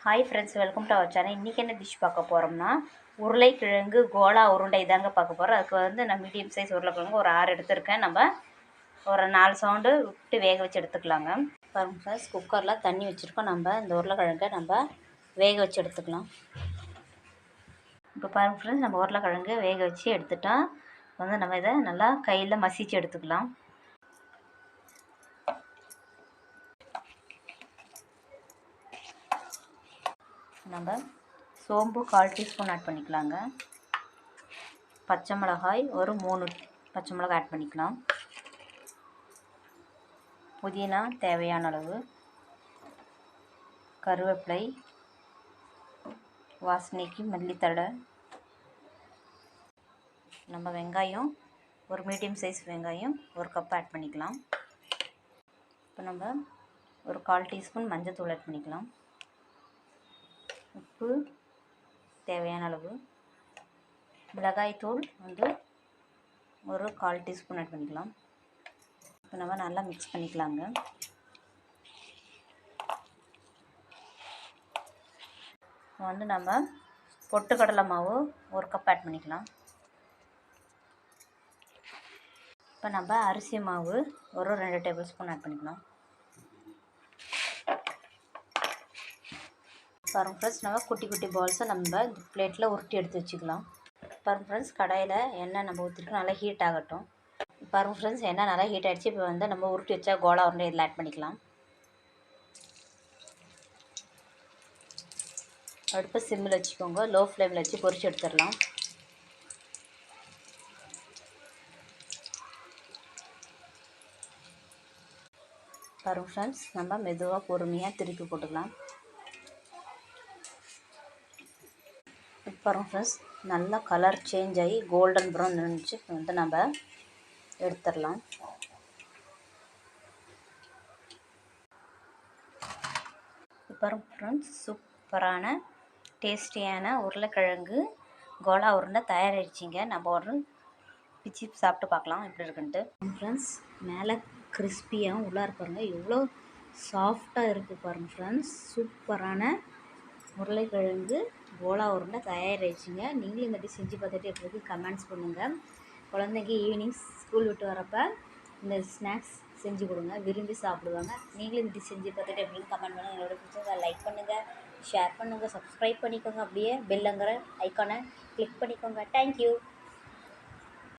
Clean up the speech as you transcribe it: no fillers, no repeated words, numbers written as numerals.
Hi friends, welcome to our channel. இன்றைக்கி என்ன dish பார்க்க போகிறோம்னா உருளைக்கிழங்கு கோலா உருண்டை தாங்க பார்க்க போகிறோம். அதுக்கு நான் மீடியம் சைஸ் உருளைக்கிழங்கு ஒரு 6 எடுத்துருக்கேன். நம்ம ஒரு 4 சவுண்டு விட்டு வேக வச்சு எடுத்துக்கலாங்க. பாருங்கள் ஃப்ரெண்ட்ஸ், குக்கரில் தண்ணி வச்சுருக்கோம். நம்ம இந்த உருளைக்கிழங்கை நம்ம வேக வச்சு எடுத்துக்கலாம். இப்போ பாருங்கள் ஃப்ரெண்ட்ஸ், நம்ம உருளைக்கிழங்கு வேக வச்சு எடுத்துட்டோம். நம்ம இதை நல்லா கையில் மசிச்சு எடுத்துக்கலாம். நம்ம சோம்பு 1/4 டீஸ்பூன் ஆட் பண்ணிக்கலாங்க. பச்சை மிளகாய் ஒரு 3 பச்சை மிளகாய் ஆட் பண்ணிக்கலாம். புதினா தேவையான அளவு, கருவேப்பிலை, வாசனைக்கு மல்லித்தழை, நம்ம வெங்காயம் ஒரு மீடியம் சைஸ் வெங்காயம் 1 கப் ஆட் பண்ணிக்கலாம். இப்போ நம்ம ஒரு 1/4 டீஸ்பூன் மஞ்சள் ஆட் பண்ணிக்கலாம். உப்பு தேவையான அளவு, மிளகாய்த்தூள் ஒரு 1/4 டீஸ்பூன் ஆட் பண்ணிக்கலாம். இப்போ நம்ம நல்லா மிக்ஸ் பண்ணிக்கலாங்க. நம்ம பொட்டுக்கடலை மாவு 1 கப் ஆட் பண்ணிக்கலாம். இப்போ நம்ம அரிசி மாவு ஒரு 2 டேபிள் ஸ்பூன் ஆட் பண்ணிக்கலாம். பாருங்கள் ஃப்ரெண்ட்ஸ், நம்ம குட்டி குட்டி பால்ஸை நம்ம பிளேட்டில் உருட்டி எடுத்து வச்சுக்கலாம். பாருங்கள் ஃப்ரெண்ட்ஸ், கடாயில் எண்ணெய் நம்ம ஊற்றிருக்கோம். நல்லா ஹீட் ஆகட்டும். பாருங்கள் ஃப்ரெண்ட்ஸ், எண்ணெய் நல்லா ஹீட் ஆகிடுச்சு. இப்போ நம்ம உருட்டி வச்சா கோலா உருண்டை இதில் ஆட் பண்ணிக்கலாம். அடுப்பு சிம்மில் வச்சுக்கோங்க. லோ ஃப்ளேமில் வச்சு பொரிச்சு எடுத்துடலாம். பாருங்கள் ஃப்ரெண்ட்ஸ், நம்ம மெதுவாக பொறுமையாக திருப்பி போட்டுக்கலாம். பாருங்கள் ஃப்ரெண்ட்ஸ், நல்லா கலர் சேஞ்ச் ஆகி கோல்டன் ப்ரௌன் இருந்துச்சு. நம்ம எடுத்துடலாம். பாருங்கள் ஃப்ரெண்ட்ஸ், சூப்பரான டேஸ்டியான உருளைக்கிழங்கு கோலா உருண்டை தயாராகிடுச்சிங்க. நம்ம ஒரு பிச்சு சாப்பிட்டு பார்க்கலாம் எப்படி இருக்குன்ட்டு. ஃப்ரெண்ட்ஸ், மேலே கிறிஸ்பியாக உள்ளார பாருங்கள் எவ்வளோ சாஃப்டாக இருக்குது. பாருங்கள் ஃப்ரெண்ட்ஸ், சூப்பரான உருளைக்கிழங்கு கோலா உருண்டை தயாராகிடுச்சிங்க. நீங்களும் இந்த டிஷ் செஞ்சு பார்த்துட்டு எப்படி இருக்குது கமெண்ட்ஸ் பண்ணுங்கள். குழந்தைங்க ஈவினிங் ஸ்கூல் விட்டு வரப்போ இந்த ஸ்நாக்ஸ் செஞ்சு கொடுங்க, விரும்பி சாப்பிடுவாங்க. நீங்களும் இந்த டிஷ் செஞ்சு பார்த்துட்டு எப்படின்னு கமெண்ட் பண்ணுங்கள். என்னோட பிடிச்சதை லைக் பண்ணுங்கள், ஷேர் பண்ணுங்கள், சப்ஸ்கிரைப் பண்ணிக்கோங்க. அப்படியே பெல்லுங்கிற ஐக்கானை கிளிக் பண்ணிக்கோங்க. தேங்க்யூ.